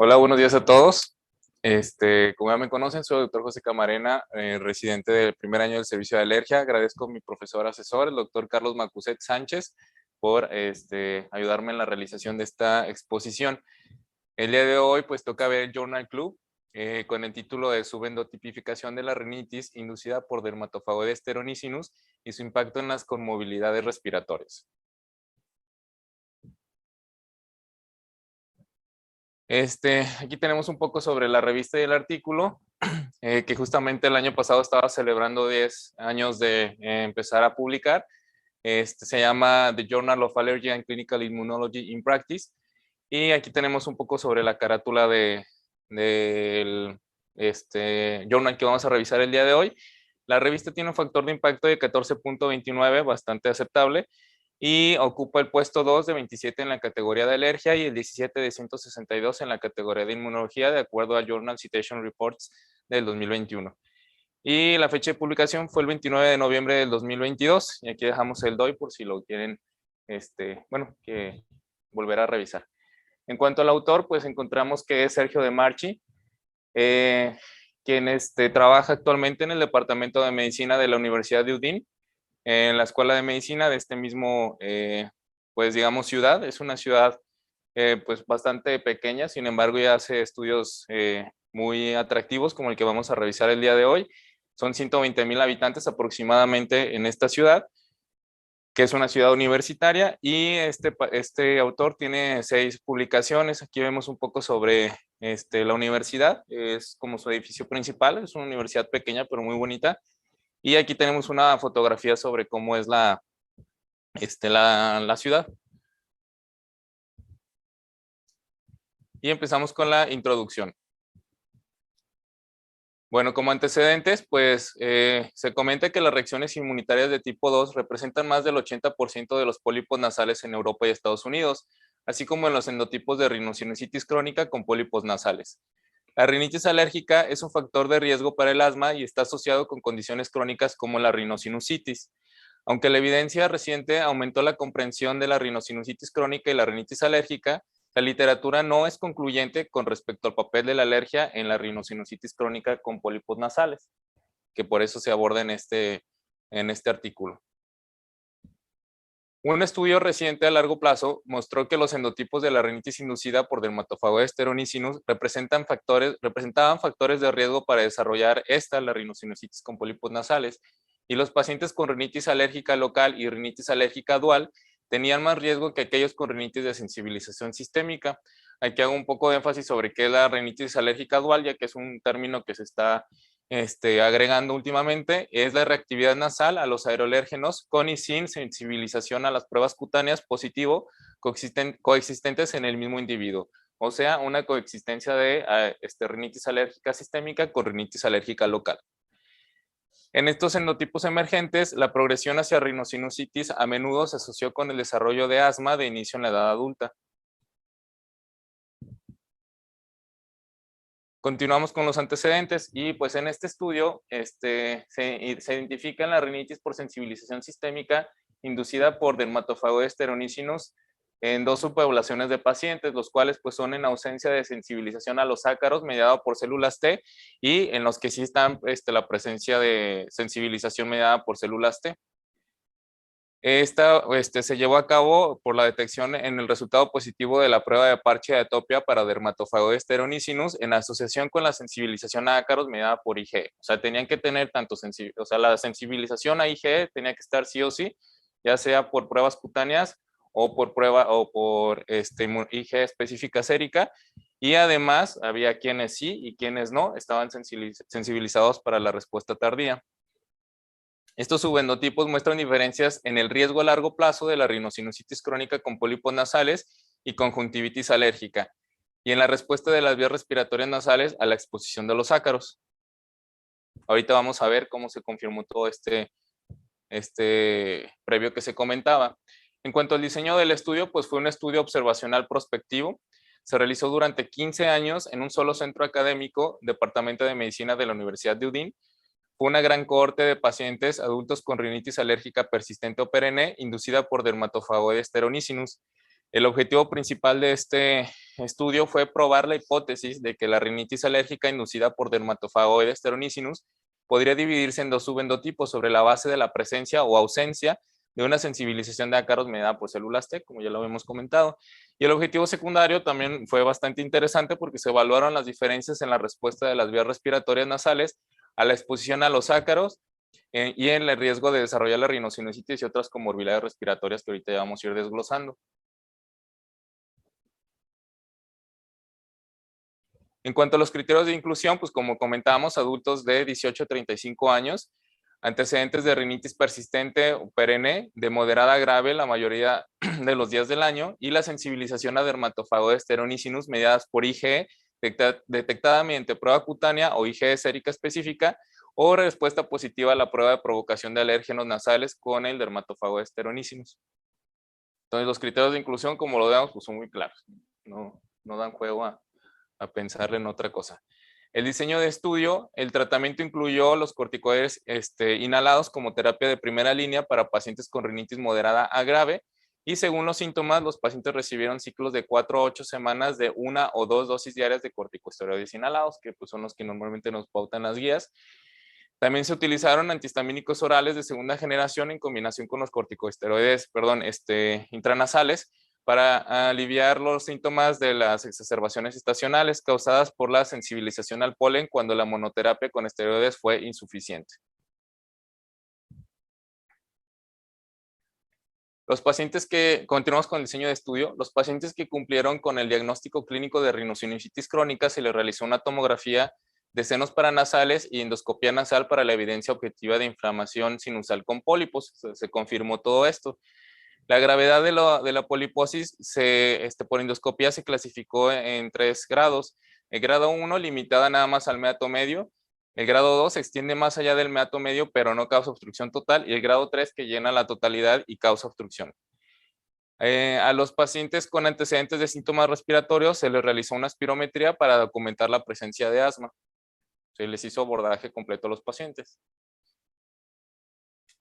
Hola, buenos días a todos. Como ya me conocen, soy el doctor José Camarena, residente del primer año del servicio de alergia. Agradezco a mi profesor asesor, el doctor Carlos Macuset Sánchez, por ayudarme en la realización de esta exposición. El día de hoy, pues toca ver el Journal Club con el título de Subendotipificación de la rinitis inducida por Dermatofagoides sternonicinus y su impacto en las comorbilidades respiratorias. Aquí tenemos un poco sobre la revista y el artículo, que justamente el año pasado estaba celebrando 10 años de empezar a publicar. Se llama The Journal of Allergy and Clinical Immunology in Practice. Y aquí tenemos un poco sobre la carátula del journal que vamos a revisar el día de hoy. La revista tiene un factor de impacto de 14.29, bastante aceptable, y ocupa el puesto 2 de 27 en la categoría de alergia y el 17 de 162 en la categoría de inmunología, de acuerdo a Journal Citation Reports del 2021. Y la fecha de publicación fue el 29 de noviembre del 2022, y aquí dejamos el DOI por si lo quieren, que volver a revisar. En cuanto al autor, pues encontramos que es Sergio De Marchi, quien trabaja actualmente en el Departamento de Medicina de la Universidad de Udine, en la Escuela de Medicina de este mismo, pues digamos, ciudad. Es una ciudad pues bastante pequeña, sin embargo ya hace estudios muy atractivos como el que vamos a revisar el día de hoy. Son 120,000 habitantes aproximadamente en esta ciudad, que es una ciudad universitaria, y este autor tiene 6 publicaciones. Aquí vemos un poco sobre la universidad. Es como su edificio principal, es una universidad pequeña pero muy bonita, y aquí tenemos una fotografía sobre cómo es la ciudad. Y empezamos con la introducción. Bueno, como antecedentes, pues se comenta que las reacciones inmunitarias de tipo 2 representan más del 80% de los pólipos nasales en Europa y Estados Unidos, así como en los endotipos de rinosinusitis crónica con pólipos nasales. La rinitis alérgica es un factor de riesgo para el asma y está asociado con condiciones crónicas como la rinosinusitis. Aunque la evidencia reciente aumentó la comprensión de la rinosinusitis crónica y la rinitis alérgica, la literatura no es concluyente con respecto al papel de la alergia en la rinosinusitis crónica con pólipos nasales, que por eso se aborda en este artículo. Un estudio reciente a largo plazo mostró que los endotipos de la rinitis inducida por Dermatofagoides sternonicinus representaban factores de riesgo para desarrollar la rinosinusitis con pólipos nasales, y los pacientes con rinitis alérgica local y rinitis alérgica dual tenían más riesgo que aquellos con rinitis de sensibilización sistémica. Aquí hago un poco de énfasis sobre qué es la rinitis alérgica dual, ya que es un término que se está agregando últimamente. Es la reactividad nasal a los aeroalérgenos con y sin sensibilización a las pruebas cutáneas positivo coexistentes en el mismo individuo. O sea, una coexistencia de rinitis alérgica sistémica con rinitis alérgica local. En estos endotipos emergentes, la progresión hacia rinosinusitis a menudo se asoció con el desarrollo de asma de inicio en la edad adulta. Continuamos con los antecedentes, y pues en este estudio se identifica la rinitis por sensibilización sistémica inducida por Dermatofagoides sternonicinus en 2 subpoblaciones de pacientes, los cuales pues son en ausencia de sensibilización a los ácaros mediado por células T, y en los que sí están la presencia de sensibilización mediada por células T. Esta se llevó a cabo por la detección en el resultado positivo de la prueba de parche de atopia para Dermatofagoides sternonicinus en asociación con la sensibilización a ácaros mediada por IgE. O sea, tenían que tener la sensibilización a IgE tenía que estar sí o sí, ya sea por pruebas cutáneas o por IgE específica sérica, y además había quienes sí y quienes no estaban sensibilizados para la respuesta tardía. Estos subendotipos muestran diferencias en el riesgo a largo plazo de la rinosinusitis crónica con pólipos nasales y conjuntivitis alérgica, y en la respuesta de las vías respiratorias nasales a la exposición de los ácaros. Ahorita vamos a ver cómo se confirmó todo este previo que se comentaba. En cuanto al diseño del estudio, pues fue un estudio observacional prospectivo. Se realizó durante 15 años en un solo centro académico, Departamento de Medicina de la Universidad de Udine. Fue una gran cohorte de pacientes adultos con rinitis alérgica persistente o perenne inducida por Dermatofagoides sternonicinus. El objetivo principal de este estudio fue probar la hipótesis de que la rinitis alérgica inducida por Dermatofagoides sternonicinus podría dividirse en dos subendotipos sobre la base de la presencia o ausencia de una sensibilización de ácaros mediada por células T, como ya lo habíamos comentado. Y el objetivo secundario también fue bastante interesante porque se evaluaron las diferencias en la respuesta de las vías respiratorias nasales a la exposición a los ácaros y en el riesgo de desarrollar la rinosinusitis y otras comorbilidades respiratorias que ahorita ya vamos a ir desglosando. En cuanto a los criterios de inclusión, pues como comentábamos, adultos de 18 a 35 años, antecedentes de rinitis persistente o perenne, de moderada a grave la mayoría de los días del año, y la sensibilización a Dermatofagoides sternonicinus mediadas por IgE, detectada mediante prueba cutánea o IgE sérica específica, o respuesta positiva a la prueba de provocación de alérgenos nasales con el Dermatofagoides sternonicinus. Entonces, los criterios de inclusión, como lo vemos, pues son muy claros, no dan juego a pensarle en otra cosa. El diseño de estudio, el tratamiento incluyó los corticoides inhalados como terapia de primera línea para pacientes con rinitis moderada a grave, y según los síntomas, los pacientes recibieron ciclos de 4 a 8 semanas de 1 o 2 dosis diarias de corticosteroides inhalados, que pues son los que normalmente nos pautan las guías. También se utilizaron antihistamínicos orales de segunda generación en combinación con los corticosteroides, intranasales, para aliviar los síntomas de las exacerbaciones estacionales causadas por la sensibilización al polen cuando la monoterapia con esteroides fue insuficiente. Los pacientes que, continuamos con el diseño de estudio, los pacientes que cumplieron con el diagnóstico clínico de rinosinusitis crónica se les realizó una tomografía de senos paranasales y endoscopía nasal para la evidencia objetiva de inflamación sinusal con pólipos. Se confirmó todo esto. La gravedad de la poliposis por endoscopía se clasificó en 3 grados. El grado 1 limitada nada más al meato medio. El grado 2 se extiende más allá del meato medio, pero no causa obstrucción total. Y el grado 3 que llena la totalidad y causa obstrucción. A los pacientes con antecedentes de síntomas respiratorios se les realizó una espirometría para documentar la presencia de asma. Se les hizo abordaje completo a los pacientes.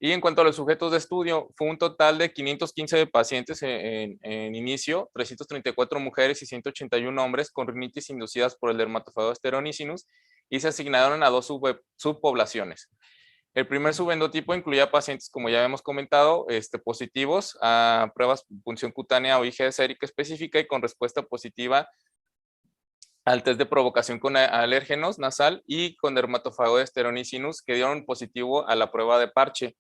Y en cuanto a los sujetos de estudio, fue un total de 515 pacientes en inicio, 334 mujeres y 181 hombres con rinitis inducidas por el Dermatofagoides sternonicinus, y se asignaron a 2 subpoblaciones. El primer subendotipo incluía pacientes, como ya hemos comentado, positivos a pruebas de punción cutánea o IgE sérica específica y con respuesta positiva al test de provocación con alérgenos nasal y con Dermatofagoides sternonicinus, que dieron positivo a la prueba de parche.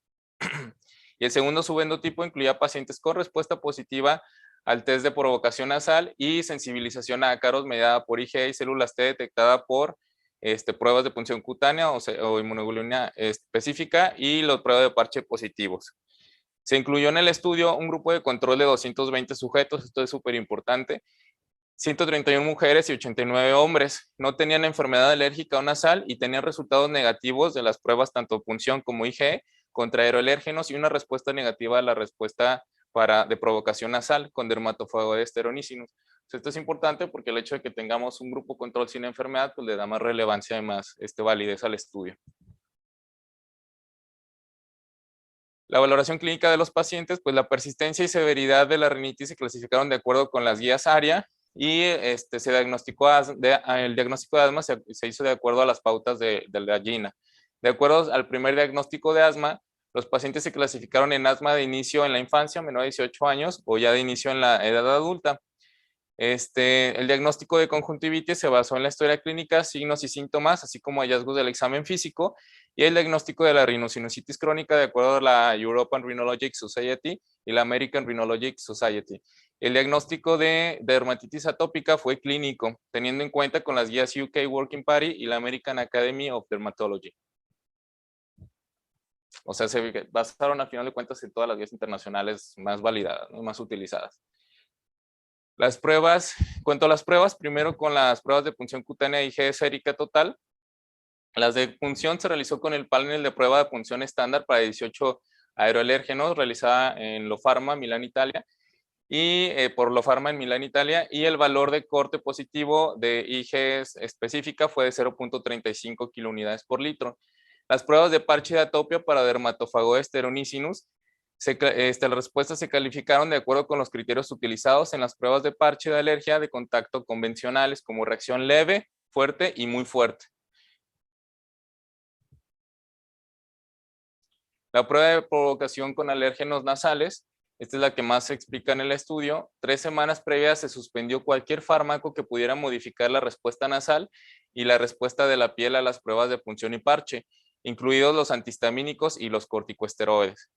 Y el segundo subendotipo incluía pacientes con respuesta positiva al test de provocación nasal y sensibilización a ácaros mediada por IgE y células T detectada por pruebas de punción cutánea o inmunoglobulina específica y los pruebas de parche positivos. Se incluyó en el estudio un grupo de control de 220 sujetos, esto es súper importante, 131 mujeres y 89 hombres. No tenían enfermedad alérgica o nasal y tenían resultados negativos de las pruebas tanto punción como IgE contra aeroalérgenos y una respuesta negativa a la respuesta de provocación nasal con Dermatofagoides sternonicinus. Esto es importante porque el hecho de que tengamos un grupo control sin enfermedad pues le da más relevancia y más validez al estudio. La valoración clínica de los pacientes, pues la persistencia y severidad de la rinitis se clasificaron de acuerdo con las guías ARIA y se diagnosticó el diagnóstico de asma se hizo de acuerdo a las pautas de la GINA. De acuerdo al primer diagnóstico de asma, los pacientes se clasificaron en asma de inicio en la infancia, menor de 18 años, o ya de inicio en la edad adulta. El diagnóstico de conjuntivitis se basó en la historia clínica, signos y síntomas, así como hallazgos del examen físico, y el diagnóstico de la rinosinusitis crónica de acuerdo a la European Rhinologic Society y la American Rhinologic Society. El diagnóstico de dermatitis atópica fue clínico, teniendo en cuenta con las guías UK Working Party y la American Academy of Dermatology. O sea, se basaron al final de cuentas en todas las guías internacionales más validadas, ¿no? Más utilizadas. Las pruebas, cuanto a las pruebas, primero con las pruebas de punción cutánea IgE sérica total. Las de punción se realizó con el panel de prueba de punción estándar para 18 aeroalérgenos realizada en Lofarma, Milán, Italia, y por Lofarma en Milán, Italia, y el valor de corte positivo de IgE específica fue de 0.35 kilounidades por litro. Las pruebas de parche de atopia para Dermatofagoides sternonicinus Las respuestas se calificaron de acuerdo con los criterios utilizados en las pruebas de parche de alergia de contacto convencionales, como reacción leve, fuerte y muy fuerte. La prueba de provocación con alérgenos nasales, esta es la que más se explica en el estudio. 3 semanas previas se suspendió cualquier fármaco que pudiera modificar la respuesta nasal y la respuesta de la piel a las pruebas de punción y parche, incluidos los antihistamínicos y los corticosteroides.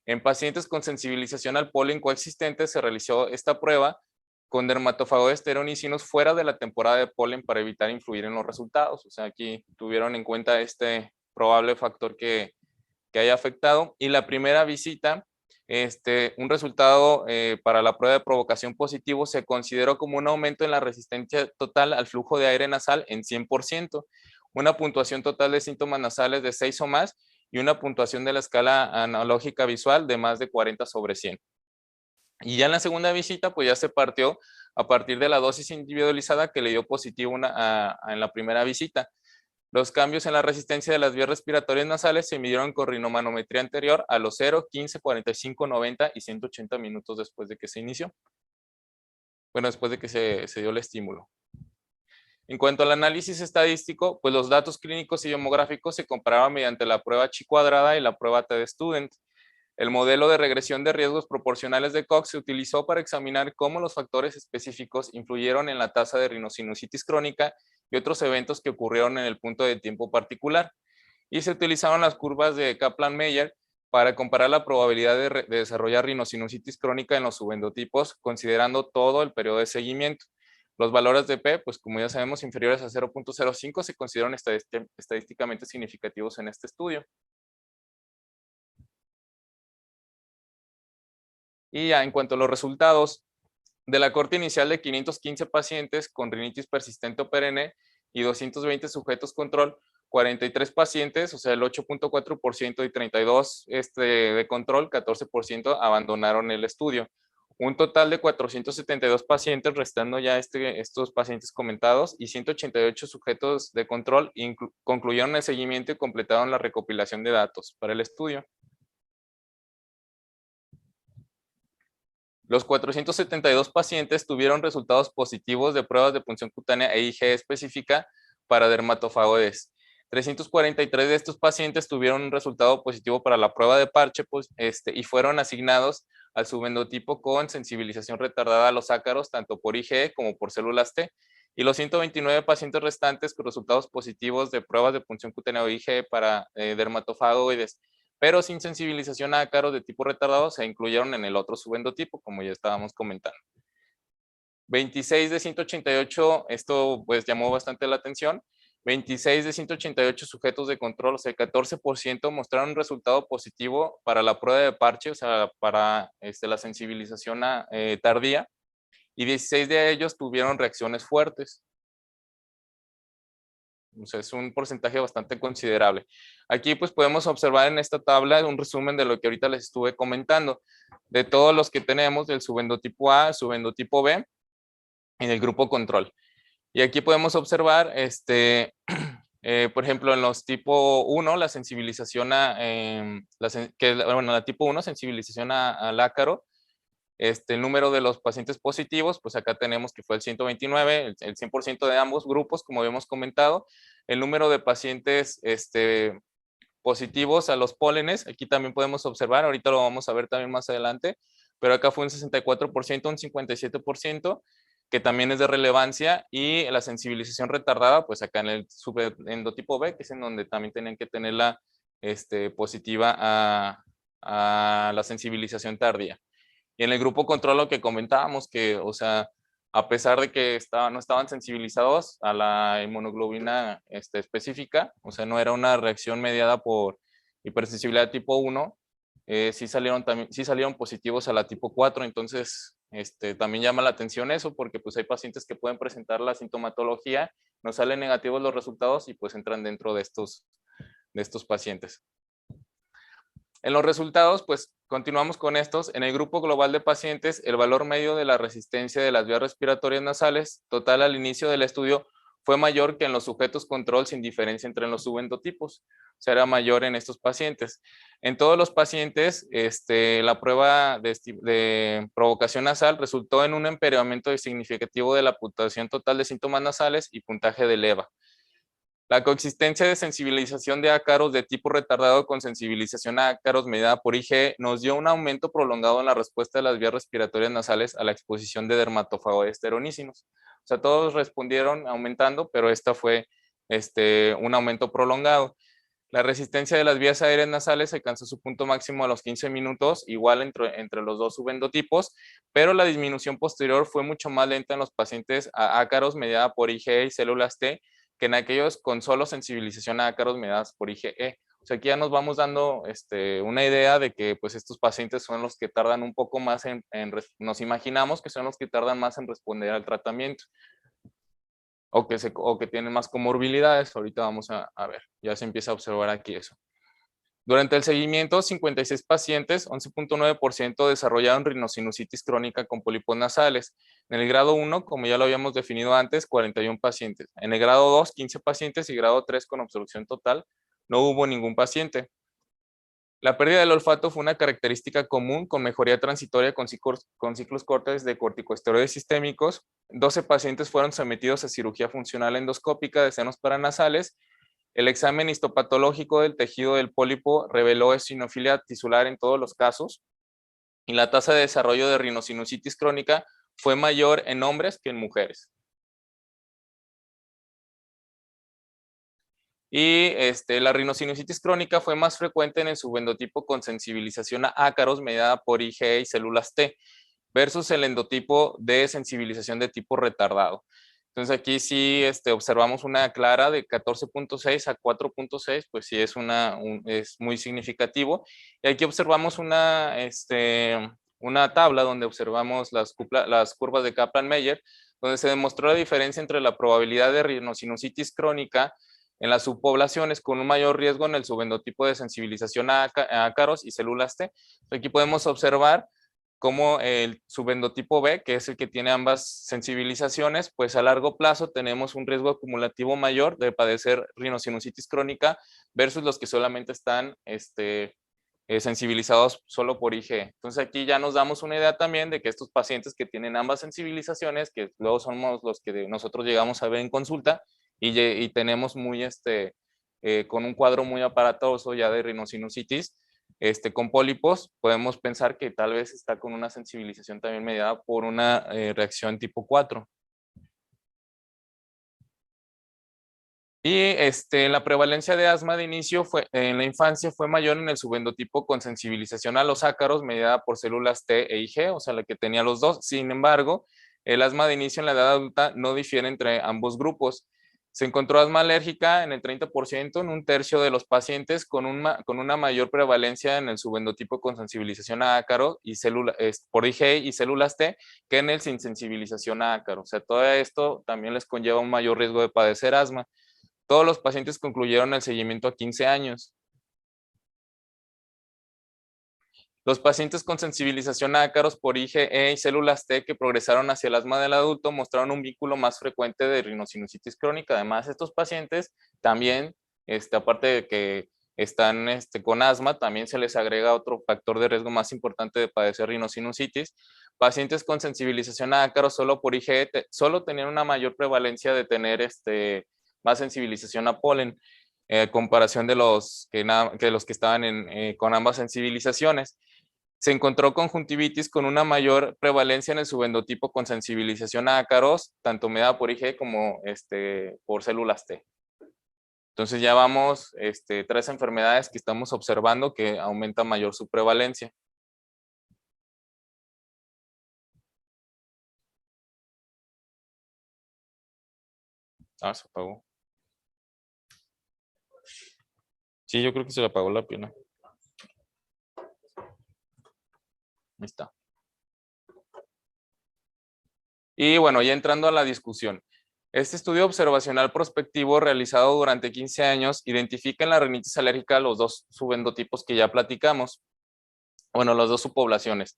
En pacientes con sensibilización al polen coexistente se realizó esta prueba con dermatofagoesteronicinos fuera de la temporada de polen para evitar influir en los resultados. O sea, aquí tuvieron en cuenta este probable factor que haya afectado. Y la primera visita, un resultado para la prueba de provocación positivo se consideró como un aumento en la resistencia total al flujo de aire nasal en 100%, una puntuación total de síntomas nasales de 6 o más y una puntuación de la escala analógica visual de más de 40 sobre 100. Y ya en la segunda visita, pues ya se partió a partir de la dosis individualizada que le dio positivo en la primera visita. Los cambios en la resistencia de las vías respiratorias nasales se midieron con rinomanometría anterior a los 0, 15, 45, 90 y 180 minutos después de que se inició. Bueno, después de que se dio el estímulo. En cuanto al análisis estadístico, pues los datos clínicos y demográficos se comparaban mediante la prueba chi cuadrada y la prueba T-de-Student. El modelo de regresión de riesgos proporcionales de Cox se utilizó para examinar cómo los factores específicos influyeron en la tasa de rinosinusitis crónica y otros eventos que ocurrieron en el punto de tiempo particular. Y se utilizaron las curvas de Kaplan-Meier para comparar la probabilidad de desarrollar rinosinusitis crónica en los subendotipos, considerando todo el periodo de seguimiento. Los valores de P, pues como ya sabemos, inferiores a 0.05 se consideran estadísticamente significativos en este estudio. Y ya en cuanto a los resultados, de la corte inicial de 515 pacientes con rinitis persistente o perenne y 220 sujetos control, 43 pacientes, o sea el 8.4% y 32 de control, 14% abandonaron el estudio. Un total de 472 pacientes, restando ya estos pacientes comentados, y 188 sujetos de control concluyeron el seguimiento y completaron la recopilación de datos para el estudio. Los 472 pacientes tuvieron resultados positivos de pruebas de punción cutánea e IgE específica para dermatofagoides. 343 de estos pacientes tuvieron un resultado positivo para la prueba de parche y fueron asignados al subendotipo con sensibilización retardada a los ácaros, tanto por IgE como por células T. Y los 129 pacientes restantes con resultados positivos de pruebas de punción cutánea o IgE para dermatofagoides, pero sin sensibilización a ácaros de tipo retardado, se incluyeron en el otro subendotipo, como ya estábamos comentando. 26 de 188, esto pues llamó bastante la atención, 26 de 188 sujetos de control, o sea, el 14% mostraron un resultado positivo para la prueba de parche, o sea, para la sensibilización tardía, y 16 de ellos tuvieron reacciones fuertes. O sea, es un porcentaje bastante considerable. Aquí pues podemos observar en esta tabla un resumen de lo que ahorita les estuve comentando, de todos los que tenemos del subendotipo A, subendotipo B, en el grupo control. Y aquí podemos observar, por ejemplo, en los tipo 1, la sensibilización la tipo 1, sensibilización al ácaro, el número de los pacientes positivos, pues acá tenemos que fue el 129, el 100% de ambos grupos, como habíamos comentado. El número de pacientes positivos a los pólenes, aquí también podemos observar, ahorita lo vamos a ver también más adelante, pero acá fue un 64%, un 57%, que también es de relevancia, y la sensibilización retardada, pues acá en el subendotipo B, que es en donde también tienen que tener la positiva a la sensibilización tardía. Y en el grupo control lo que comentábamos, que, o sea, a pesar de que no estaban sensibilizados a la inmunoglobulina específica, o sea, no era una reacción mediada por hipersensibilidad tipo 1, sí salieron positivos a la tipo 4, entonces también llama la atención eso, porque pues hay pacientes que pueden presentar la sintomatología, no salen negativos los resultados y pues entran dentro de estos pacientes. En los resultados, pues continuamos con estos. En el grupo global de pacientes, el valor medio de la resistencia de las vías respiratorias nasales total al inicio del estudio fue mayor que en los sujetos control sin diferencia entre los subendotipos. O sea, era mayor en estos pacientes. En todos los pacientes, la prueba de provocación nasal resultó en un empeoramiento significativo de la puntuación total de síntomas nasales y puntaje de leva. La coexistencia de sensibilización de ácaros de tipo retardado con sensibilización a ácaros medida por IgE nos dio un aumento prolongado en la respuesta de las vías respiratorias nasales a la exposición de dermatofagoesteronícinos. O sea, todos respondieron aumentando, pero esta fue un aumento prolongado. La resistencia de las vías aéreas nasales alcanzó su punto máximo a los 15 minutos, igual entre los dos subendotipos, pero la disminución posterior fue mucho más lenta en los pacientes a ácaros mediada por IgE y células T que en aquellos con solo sensibilización a ácaros mediadas por IgE. O sea, aquí ya nos vamos dando una idea de que pues, estos pacientes son los que tardan un poco más nos imaginamos que son los que tardan más en responder al tratamiento o que tienen más comorbilidades. Ahorita vamos a ver, ya se empieza a observar aquí eso. Durante el seguimiento, 56 pacientes, 11.9% desarrollaron rinosinusitis crónica con pólipos nasales. En el grado 1, como ya lo habíamos definido antes, 41 pacientes. En el grado 2, 15 pacientes y grado 3 con obstrucción total, no hubo ningún paciente. La pérdida del olfato fue una característica común con mejoría transitoria con ciclos cortos de corticosteroides sistémicos. 12 pacientes fueron sometidos a cirugía funcional endoscópica de senos paranasales. El examen histopatológico del tejido del pólipo reveló eosinofilia tisular en todos los casos y la tasa de desarrollo de rinosinusitis crónica fue mayor en hombres que en mujeres. Y la rinosinusitis crónica fue más frecuente en el subendotipo con sensibilización a ácaros mediada por IgE y células T versus el endotipo de sensibilización de tipo retardado. Entonces aquí sí observamos una clara de 14.6 a 4.6, pues sí es muy significativo. Y aquí observamos una tabla donde observamos las curvas de Kaplan-Meier, donde se demostró la diferencia entre la probabilidad de rinosinusitis crónica en las subpoblaciones con un mayor riesgo en el subendotipo de sensibilización a ácaros y células T. Aquí podemos observar cómo el subendotipo B, que es el que tiene ambas sensibilizaciones, pues a largo plazo tenemos un riesgo acumulativo mayor de padecer rinosinusitis crónica versus los que solamente están sensibilizados solo por IgE. Entonces aquí ya nos damos una idea también de que estos pacientes que tienen ambas sensibilizaciones, que luego somos los que nosotros llegamos a ver en consulta, y tenemos con un cuadro muy aparatoso ya de rinosinusitis, con pólipos, podemos pensar que tal vez está con una sensibilización también mediada por una reacción tipo 4. Y la prevalencia de asma de inicio en la infancia fue mayor en el subendotipo con sensibilización a los ácaros mediada por células T e IgE, o sea, la que tenía los dos. Sin embargo, el asma de inicio en la edad adulta no difiere entre ambos grupos. Se encontró asma alérgica en el 30%, en un tercio de los pacientes, con una mayor prevalencia en el subendotipo con sensibilización a ácaro por IgE y células T que en el sin sensibilización a ácaro. O sea, todo esto también les conlleva un mayor riesgo de padecer asma. Todos los pacientes concluyeron el seguimiento a 15 años. Los pacientes con sensibilización a ácaros por IgE y células T que progresaron hacia el asma del adulto mostraron un vínculo más frecuente de rinosinusitis crónica. Además, estos pacientes también, aparte de que están con asma, también se les agrega otro factor de riesgo más importante de padecer rinosinusitis. Pacientes con sensibilización a ácaros solo por IgE solo tenían una mayor prevalencia de tener más sensibilización a polen, comparación de los que estaban con ambas sensibilizaciones. Se encontró conjuntivitis con una mayor prevalencia en el subendotipo con sensibilización a ácaros, tanto mediada por IgE como por células T. Entonces ya vamos 3 enfermedades que estamos observando que aumenta mayor su prevalencia. Ah, se apagó. Sí, yo creo que se le apagó la pila. Ahí está. Y bueno, ya entrando a la discusión. Este estudio observacional prospectivo realizado durante 15 años identifica en la rinitis alérgica los dos subendotipos que ya platicamos. Bueno, las dos subpoblaciones.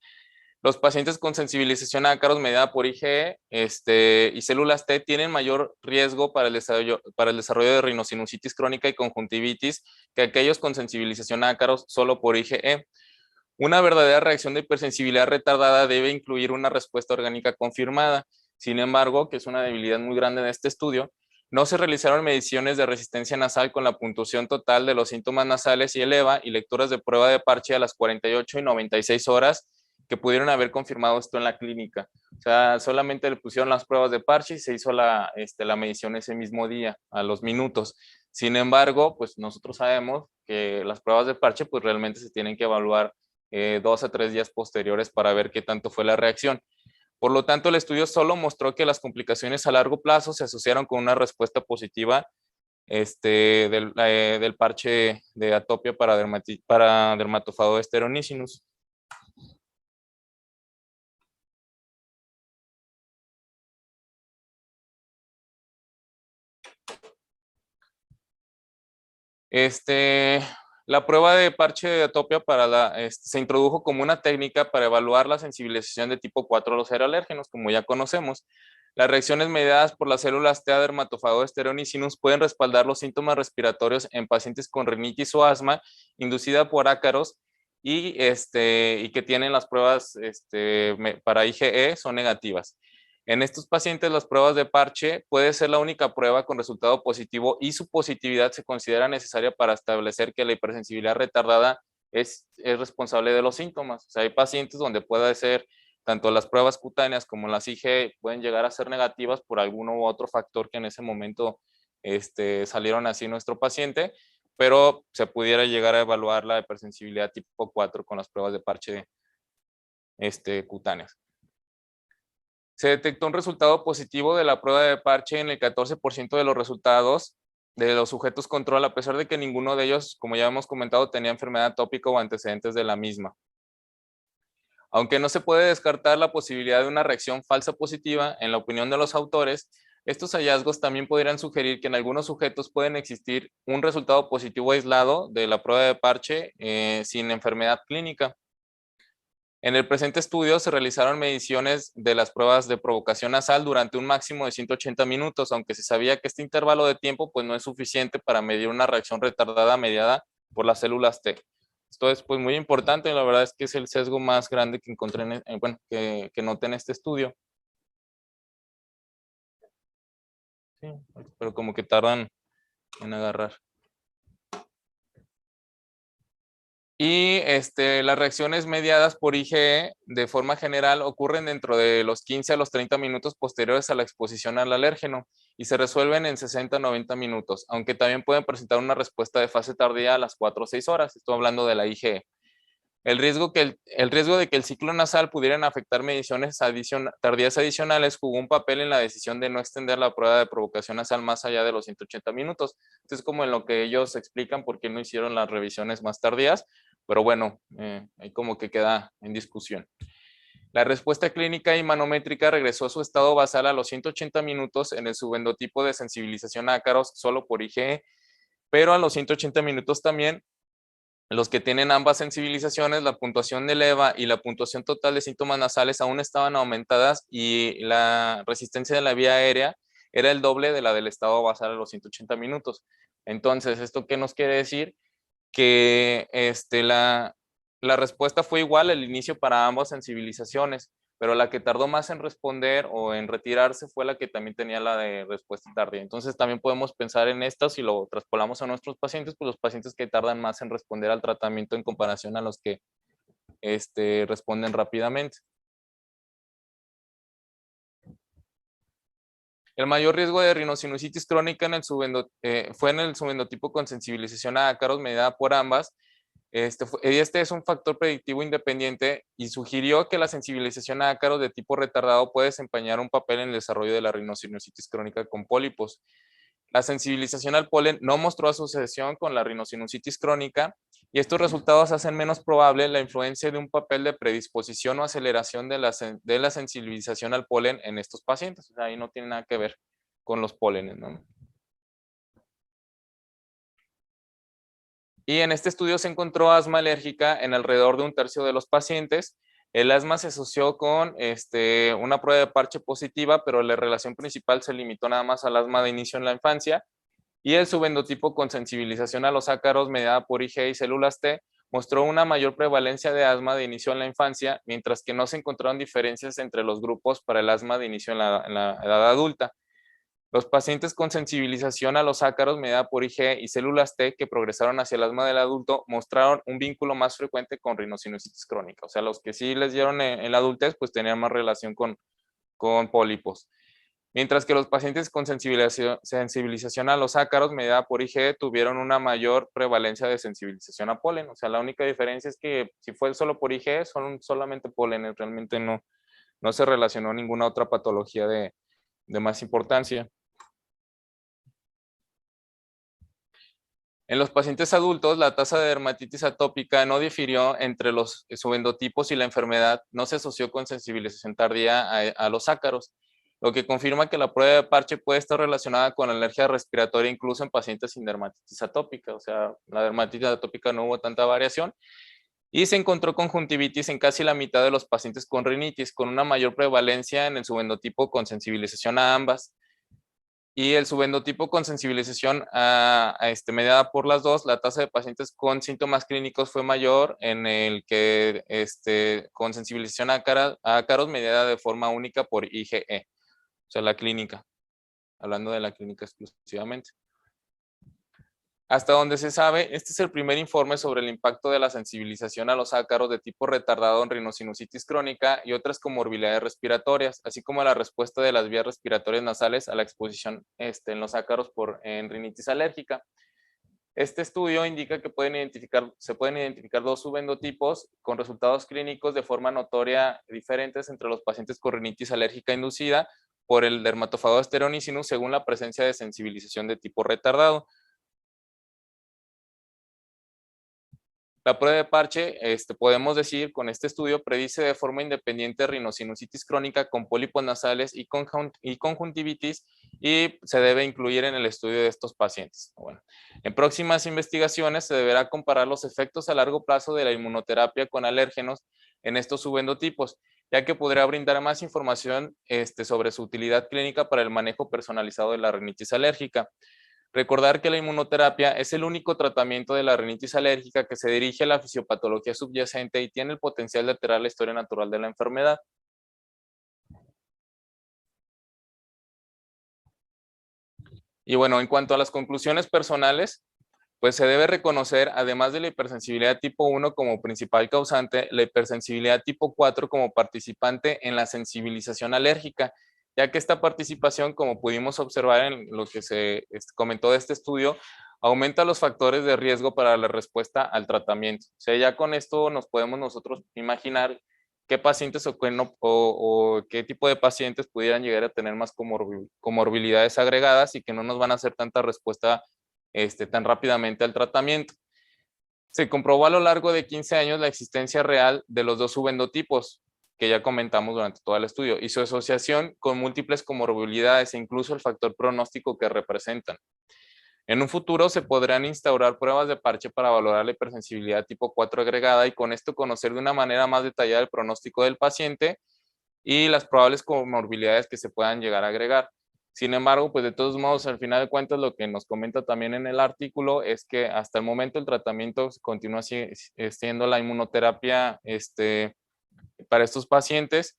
Los pacientes con sensibilización a ácaros medida por IgE y células T tienen mayor riesgo para el desarrollo de rinosinusitis crónica y conjuntivitis que aquellos con sensibilización a ácaros solo por IgE. Una verdadera reacción de hipersensibilidad retardada debe incluir una respuesta orgánica confirmada. Sin embargo, que es una debilidad muy grande de este estudio, no se realizaron mediciones de resistencia nasal con la puntuación total de los síntomas nasales y el EVA y lecturas de prueba de parche a las 48 y 96 horas que pudieron haber confirmado esto en la clínica. O sea, solamente le pusieron las pruebas de parche y se hizo la medición ese mismo día, a los minutos. Sin embargo, pues nosotros sabemos que las pruebas de parche pues realmente se tienen que evaluar 2 a 3 días posteriores para ver qué tanto fue la reacción. Por lo tanto, el estudio solo mostró que las complicaciones a largo plazo se asociaron con una respuesta positiva del parche de atopia para dermatofago Steronicinus. La prueba de parche de atopia se introdujo como una técnica para evaluar la sensibilización de tipo 4 a los aeroalérgenos, como ya conocemos. Las reacciones mediadas por las células T a dermatofago Steronicinus pueden respaldar los síntomas respiratorios en pacientes con rinitis o asma inducida por ácaros y que tienen las pruebas para IgE son negativas. En estos pacientes, las pruebas de parche puede ser la única prueba con resultado positivo y su positividad se considera necesaria para establecer que la hipersensibilidad retardada es responsable de los síntomas. O sea, hay pacientes donde puede ser tanto las pruebas cutáneas como las IgE pueden llegar a ser negativas por alguno u otro factor que en ese momento salieron así nuestro paciente, pero se pudiera llegar a evaluar la hipersensibilidad tipo 4 con las pruebas de parche cutáneas. Se detectó un resultado positivo de la prueba de parche en el 14% de los resultados de los sujetos control, a pesar de que ninguno de ellos, como ya hemos comentado, tenía enfermedad atópica o antecedentes de la misma. Aunque no se puede descartar la posibilidad de una reacción falsa positiva, en la opinión de los autores, estos hallazgos también podrían sugerir que en algunos sujetos pueden existir un resultado positivo aislado de la prueba de parche sin enfermedad clínica. En el presente estudio se realizaron mediciones de las pruebas de provocación nasal durante un máximo de 180 minutos, aunque se sabía que este intervalo de tiempo pues, no es suficiente para medir una reacción retardada mediada por las células T. Esto es pues, muy importante y la verdad es que es el sesgo más grande que encontré, que noté en este estudio. Sí, pero como que tardan en agarrar. Y las reacciones mediadas por IgE de forma general ocurren dentro de los 15 a los 30 minutos posteriores a la exposición al alérgeno y se resuelven en 60 a 90 minutos, aunque también pueden presentar una respuesta de fase tardía a las 4 o 6 horas. Estoy hablando de la IgE. El riesgo de que el ciclo nasal pudieran afectar mediciones tardías adicionales jugó un papel en la decisión de no extender la prueba de provocación nasal más allá de los 180 minutos. Esto es como en lo que ellos explican por qué no hicieron las revisiones más tardías, pero bueno, ahí como que queda en discusión. La respuesta clínica y manométrica regresó a su estado basal a los 180 minutos en el subendotipo de sensibilización a ácaros solo por IgE, pero a los 180 minutos también los que tienen ambas sensibilizaciones, la puntuación del EVA y la puntuación total de síntomas nasales aún estaban aumentadas y la resistencia de la vía aérea era el doble de la del estado basal a los 180 minutos. Entonces, ¿esto qué nos quiere decir? Que la respuesta fue igual al inicio para ambas sensibilizaciones, pero la que tardó más en responder o en retirarse fue la que también tenía la de respuesta tardía. Entonces también podemos pensar en esto si lo traspolamos a nuestros pacientes, pues los pacientes que tardan más en responder al tratamiento en comparación a los que responden rápidamente. El mayor riesgo de rinosinusitis crónica fue en el subendotipo con sensibilización a ácaros medida por ambas. Este es un factor predictivo independiente y sugirió que la sensibilización a ácaros de tipo retardado puede desempeñar un papel en el desarrollo de la rinosinusitis crónica con pólipos. La sensibilización al polen no mostró asociación con la rinosinusitis crónica y estos resultados hacen menos probable la influencia de un papel de predisposición o aceleración de la sensibilización al polen en estos pacientes. O sea, ahí no tiene nada que ver con los pólenes, ¿no? Y en este estudio se encontró asma alérgica en alrededor de un tercio de los pacientes. El asma se asoció con una prueba de parche positiva, pero la relación principal se limitó nada más al asma de inicio en la infancia, y el subendotipo con sensibilización a los ácaros mediada por IgE y células T mostró una mayor prevalencia de asma de inicio en la infancia, mientras que no se encontraron diferencias entre los grupos para el asma de inicio en la edad adulta. Los pacientes con sensibilización a los ácaros mediada por IgE y células T que progresaron hacia el asma del adulto mostraron un vínculo más frecuente con rinosinusitis crónica. O sea, los que sí les dieron en la adultez, pues tenían más relación con pólipos. Mientras que los pacientes con sensibilización a los ácaros mediada por IgE tuvieron una mayor prevalencia de sensibilización a polen. O sea, la única diferencia es que si fue solo por IgE, son solamente pólenes, realmente no se relacionó ninguna otra patología de más importancia. En los pacientes adultos, la tasa de dermatitis atópica no difirió entre los subendotipos y la enfermedad no se asoció con sensibilización tardía a los ácaros, lo que confirma que la prueba de parche puede estar relacionada con alergia respiratoria incluso en pacientes sin dermatitis atópica. O sea, la dermatitis atópica no hubo tanta variación. Y se encontró conjuntivitis en casi la mitad de los pacientes con rinitis, con una mayor prevalencia en el subendotipo con sensibilización a ambas. Y el subendotipo con sensibilización mediada por las dos, la tasa de pacientes con síntomas clínicos fue mayor en el que con sensibilización a ácaros mediada de forma única por IgE, o sea, la clínica, hablando de la clínica exclusivamente. Hasta donde se sabe, este es el primer informe sobre el impacto de la sensibilización a los ácaros de tipo retardado en rinosinusitis crónica y otras comorbilidades respiratorias, así como la respuesta de las vías respiratorias nasales a la exposición en los ácaros en rinitis alérgica. Este estudio indica que se pueden identificar dos subendotipos con resultados clínicos de forma notoria diferentes entre los pacientes con rinitis alérgica inducida por el dermatofago Staphylococcus según la presencia de sensibilización de tipo retardado. La prueba de parche, podemos decir, con este estudio predice de forma independiente rinosinusitis crónica con pólipos nasales y conjuntivitis y se debe incluir en el estudio de estos pacientes. Bueno, en próximas investigaciones se deberá comparar los efectos a largo plazo de la inmunoterapia con alérgenos en estos subendotipos, ya que podrá brindar más información sobre su utilidad clínica para el manejo personalizado de la rinitis alérgica. Recordar que la inmunoterapia es el único tratamiento de la rinitis alérgica que se dirige a la fisiopatología subyacente y tiene el potencial de alterar la historia natural de la enfermedad. Y bueno, en cuanto a las conclusiones personales, pues se debe reconocer, además de la hipersensibilidad tipo 1 como principal causante, la hipersensibilidad tipo 4 como participante en la sensibilización alérgica, ya que esta participación, como pudimos observar en lo que se comentó de este estudio, aumenta los factores de riesgo para la respuesta al tratamiento. O sea, ya con esto nos podemos nosotros imaginar qué pacientes o qué tipo de pacientes pudieran llegar a tener más comorbilidades agregadas y que no nos van a hacer tanta respuesta tan rápidamente al tratamiento. Se comprobó a lo largo de 15 años la existencia real de los dos subendotipos que ya comentamos durante todo el estudio y su asociación con múltiples comorbilidades e incluso el factor pronóstico que representan. En un futuro se podrán instaurar pruebas de parche para valorar la hipersensibilidad tipo 4 agregada y con esto conocer de una manera más detallada el pronóstico del paciente y las probables comorbilidades que se puedan llegar a agregar. Sin embargo, pues de todos modos, al final de cuentas, lo que nos comenta también en el artículo es que hasta el momento el tratamiento continúa siendo la inmunoterapia para estos pacientes.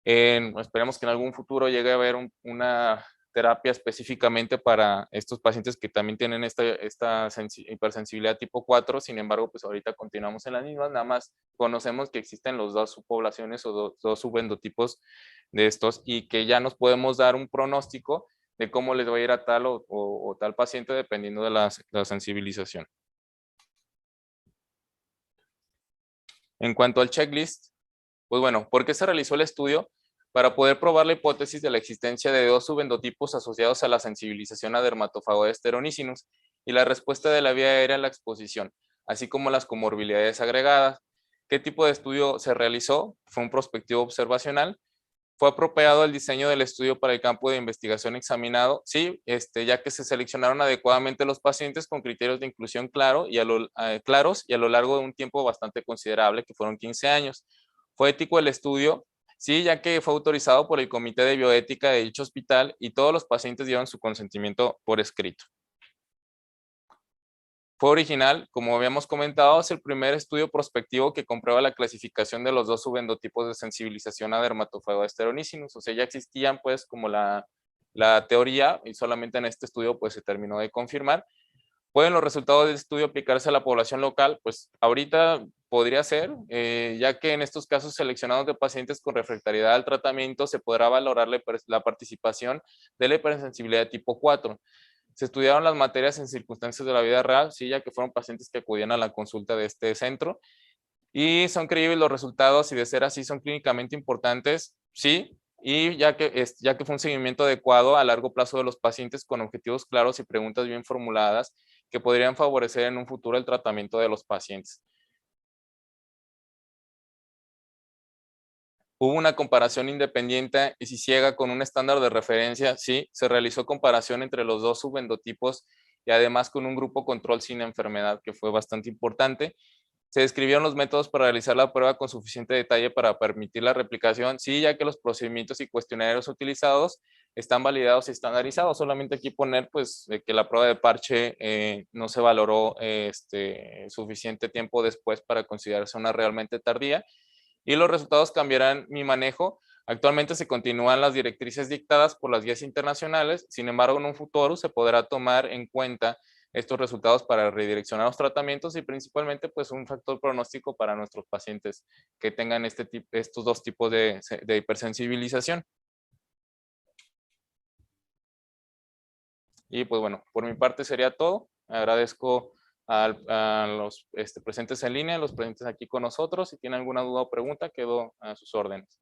Esperemos que en algún futuro llegue a haber una terapia específicamente para estos pacientes que también tienen esta hipersensibilidad tipo 4, sin embargo, pues ahorita continuamos en las mismas, nada más conocemos que existen los dos subpoblaciones o dos subendotipos de estos y que ya nos podemos dar un pronóstico de cómo les va a ir a tal o tal paciente dependiendo de la sensibilización. En cuanto al checklist, pues bueno, ¿por qué se realizó el estudio? Para poder probar la hipótesis de la existencia de dos subendotipos asociados a la sensibilización a Dermatofagosteronísinus y la respuesta de la vía aérea a la exposición, así como las comorbilidades agregadas. ¿Qué tipo de estudio se realizó? Fue un prospectivo observacional. ¿Fue apropiado el diseño del estudio para el campo de investigación examinado? Sí, ya que se seleccionaron adecuadamente los pacientes con criterios de inclusión claros y a lo largo de un tiempo bastante considerable, que fueron 15 años. Fue ético el estudio, sí, ya que fue autorizado por el Comité de Bioética de dicho hospital y todos los pacientes dieron su consentimiento por escrito. Fue original, como habíamos comentado, es el primer estudio prospectivo que comprueba la clasificación de los dos subendotipos de sensibilización a dermatofagoasteronísinus. O sea, ya existían pues como la teoría y solamente en este estudio pues se terminó de confirmar. ¿Pueden los resultados del estudio aplicarse a la población local? Pues ahorita podría ser, ya que en estos casos seleccionados de pacientes con refractariedad al tratamiento se podrá valorar la participación de la hipersensibilidad tipo 4. Se estudiaron las materias en circunstancias de la vida real, sí, ya que fueron pacientes que acudían a la consulta de este centro. Y son creíbles los resultados y de ser así son clínicamente importantes, sí, y ya que fue un seguimiento adecuado a largo plazo de los pacientes con objetivos claros y preguntas bien formuladas que podrían favorecer en un futuro el tratamiento de los pacientes. Hubo una comparación independiente y si ciega con un estándar de referencia, sí, se realizó comparación entre los dos subendotipos y además con un grupo control sin enfermedad, que fue bastante importante. Se describieron los métodos para realizar la prueba con suficiente detalle para permitir la replicación, sí, ya que los procedimientos y cuestionarios utilizados están validados y estandarizados. Solamente aquí poner pues que la prueba de parche no se valoró suficiente tiempo después para considerarse una realmente tardía y los resultados cambiarán mi manejo. Actualmente se continúan las directrices dictadas por las guías internacionales, sin embargo en un futuro se podrá tomar en cuenta estos resultados para redireccionar los tratamientos y principalmente pues un factor pronóstico para nuestros pacientes que tengan estos dos tipos de hipersensibilización. Y pues bueno, por mi parte sería todo. Agradezco a los presentes en línea, los presentes aquí con nosotros. Si tienen alguna duda o pregunta, quedo a sus órdenes.